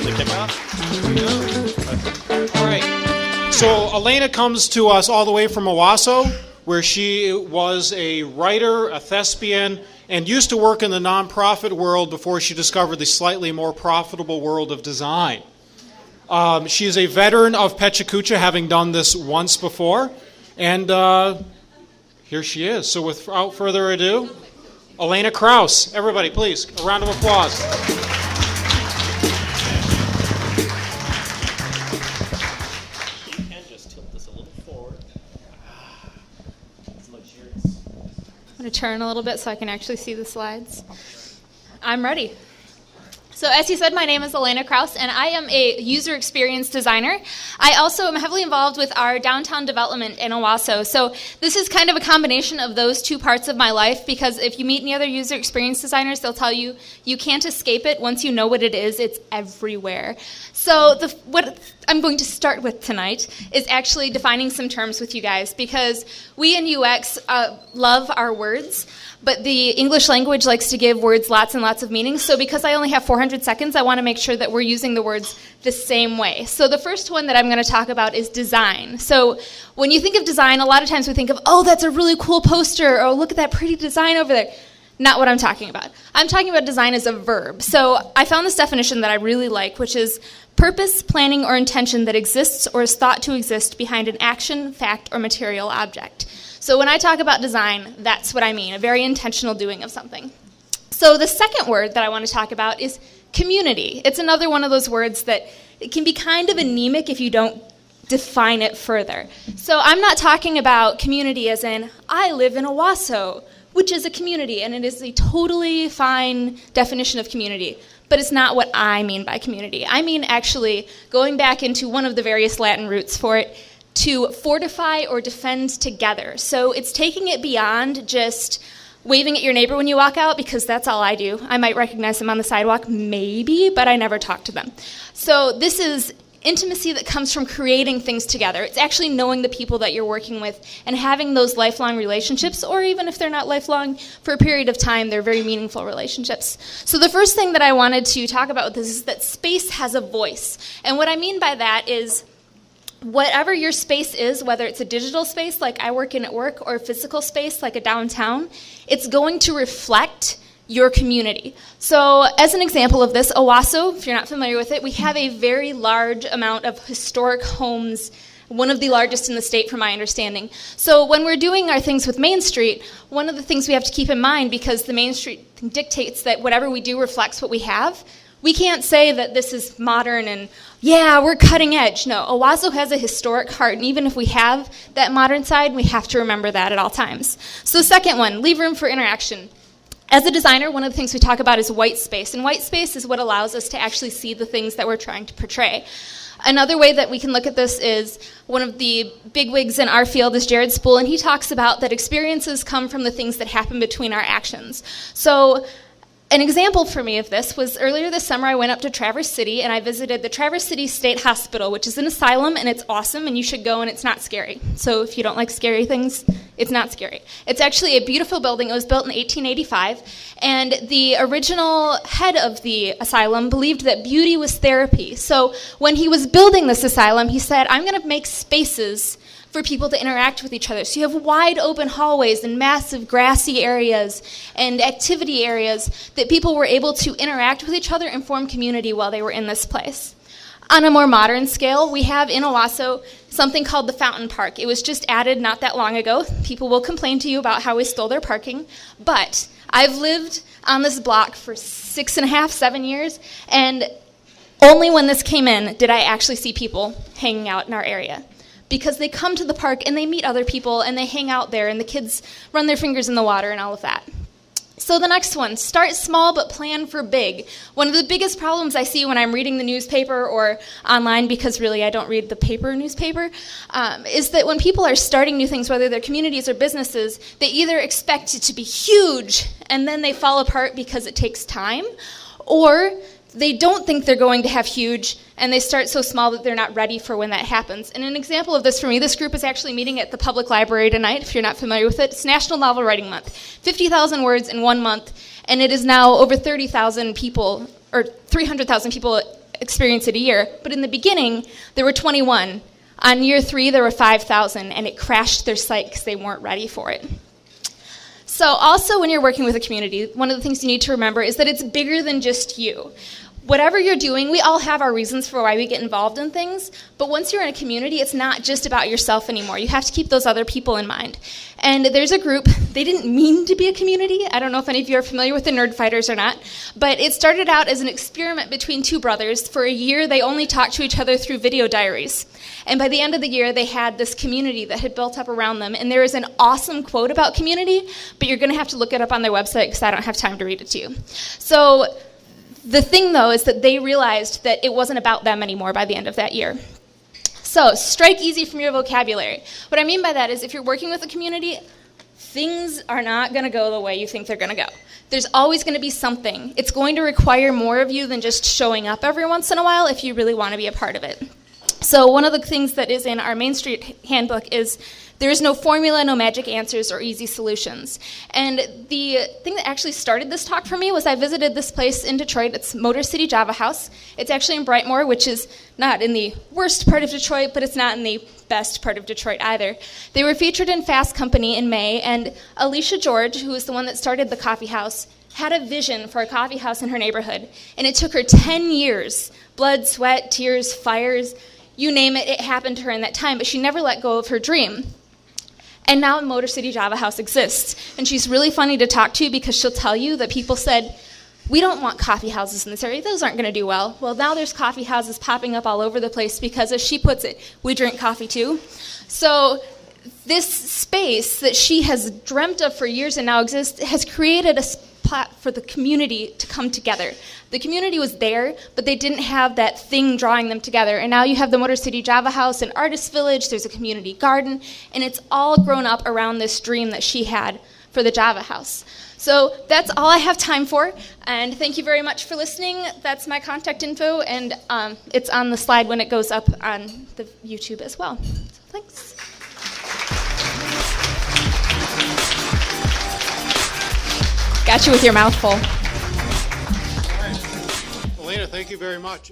the kickoff. All right. So Alaina comes to us all the way from Owasso, where she was a writer, a thespian, and used to work in the nonprofit world before she discovered the slightly more profitable world of design. She is a veteran of Pecha Kucha, having done this once before, and here she is. So without further ado, Alaina Kraus. Everybody, please, a round of applause. You can just tilt this a little forward. It's luxurious. I'm going to turn a little bit so I can actually see the slides. I'm ready. So as you said, my name is Alaina Kraus, and I am a user experience designer. I also am heavily involved with our downtown development in Owasso. So this is kind of a combination of those two parts of my life, because if you meet any other user experience designers, they'll tell you you can't escape it. Once you know what it is, it's everywhere. So what I'm going to start with tonight is actually defining some terms with you guys, because we in UX love our words, but the English language likes to give words lots and lots of meanings. So because I only have 400 seconds, I want to make sure that we're using the words the same way. So the first one that I'm going to talk about is design. So when you think of design, a lot of times we think of, oh, that's a really cool poster, or look at that pretty design over there. Not what I'm talking about. I'm talking about design as a verb. So I found this definition that I really like, which is purpose, planning, or intention that exists or is thought to exist behind an action, fact, or material object. So when I talk about design, that's what I mean, a very intentional doing of something. So the second word that I want to talk about is community. It's another one of those words that it can be kind of anemic if you don't define it further. So I'm not talking about community as in, I live in Owasso, which is a community, and it is a totally fine definition of community. But it's not what I mean by community. I mean actually going back into one of the various Latin roots for it, to fortify or defend together. So it's taking it beyond just waving at your neighbor when you walk out, because that's all I do. I might recognize them on the sidewalk, maybe, but I never talk to them. So this is intimacy that comes from creating things together. It's actually knowing the people that you're working with and having those lifelong relationships, or even if they're not lifelong, for a period of time, they're very meaningful relationships. So the first thing that I wanted to talk about with this is that space has a voice. And what I mean by that is whatever your space is, whether it's a digital space like I work in at work, or a physical space like a downtown, it's going to reflect your community. So as an example of this, Owasso, if you're not familiar with it, we have a very large amount of historic homes, one of the largest in the state from my understanding. So when we're doing our things with Main Street, one of the things we have to keep in mind, because the Main Street dictates that whatever we do reflects what we have, we can't say that this is modern and, yeah, we're cutting edge. No, Owasso has a historic heart, and even if we have that modern side, we have to remember that at all times. So the second one, leave room for interaction. As a designer, one of the things we talk about is white space, and white space is what allows us to actually see the things that we're trying to portray. Another way that we can look at this is one of the bigwigs in our field is Jared Spool, and he talks about that experiences come from the things that happen between our actions. So an example for me of this was earlier this summer I went up to Traverse City and I visited the Traverse City State Hospital, which is an asylum, and it's awesome and you should go, and it's not scary. So if you don't like scary things, it's not scary. It's actually a beautiful building. It was built in 1885, and the original head of the asylum believed that beauty was therapy. So when he was building this asylum, he said, I'm going to make spaces for people to interact with each other. So you have wide open hallways and massive grassy areas and activity areas that people were able to interact with each other and form community while they were in this place. On a more modern scale, we have in Owasso something called the Fountain Park. It was just added not that long ago. People will complain to you about how we stole their parking, but I've lived on this block for 6.5, 7 years, and only when this came in did I actually see people hanging out in our area. Because they come to the park and they meet other people and they hang out there and the kids run their fingers in the water and all of that. So the next one, start small but plan for big. One of the biggest problems I see when I'm reading the newspaper or online, because really I don't read the paper newspaper, is that when people are starting new things, whether they're communities or businesses, they either expect it to be huge and then they fall apart because it takes time, or they don't think they're going to have huge, and they start so small that they're not ready for when that happens. And an example of this for me, this group is actually meeting at the public library tonight, if you're not familiar with it. It's National Novel Writing Month. 50,000 words in 1 month, and it is now over 30,000 people, or 300,000 people experience it a year. But in the beginning, there were 21. On year 3, there were 5,000, and it crashed their site because they weren't ready for it. So also when you're working with a community, one of the things you need to remember is that it's bigger than just you. Whatever you're doing, we all have our reasons for why we get involved in things, but once you're in a community, it's not just about yourself anymore. You have to keep those other people in mind. And there's a group, they didn't mean to be a community. I don't know if any of you are familiar with the Nerd Fighters or not, but it started out as an experiment between two brothers. For a year, they only talked to each other through video diaries. And by the end of the year, they had this community that had built up around them. And there is an awesome quote about community, but you're going to have to look it up on their website because I don't have time to read it to you. So the thing, though, is that they realized that it wasn't about them anymore by the end of that year. So strike easy from your vocabulary. What I mean by that is if you're working with a community, things are not going to go the way you think they're going to go. There's always going to be something. It's going to require more of you than just showing up every once in a while if you really want to be a part of it. So one of the things that is in our Main Street handbook is there is no formula, no magic answers, or easy solutions. And the thing that actually started this talk for me was I visited this place in Detroit. It's Motor City Java House. It's actually in Brightmoor, which is not in the worst part of Detroit, but it's not in the best part of Detroit either. They were featured in Fast Company in May, and Alicia George, who is the one that started the coffee house, had a vision for a coffee house in her neighborhood. And it took her 10 years, blood, sweat, tears, fires, you name it, it happened to her in that time, but she never let go of her dream. And now Motor City Java House exists. And she's really funny to talk to because she'll tell you that people said, we don't want coffee houses in this area. Those aren't going to do well. Well, now there's coffee houses popping up all over the place because, as she puts it, we drink coffee too. So this space that she has dreamt of for years and now exists has created a spot for the community to come together. The community was there, but they didn't have that thing drawing them together. And now you have the Motor City Java House, an artist village, there's a community garden, and it's all grown up around this dream that she had for the Java House. So that's all I have time for, and thank you very much for listening. That's my contact info, and it's on the slide when it goes up on the YouTube as well. So thanks. Got you with your mouth full. Alaina, thank you very much.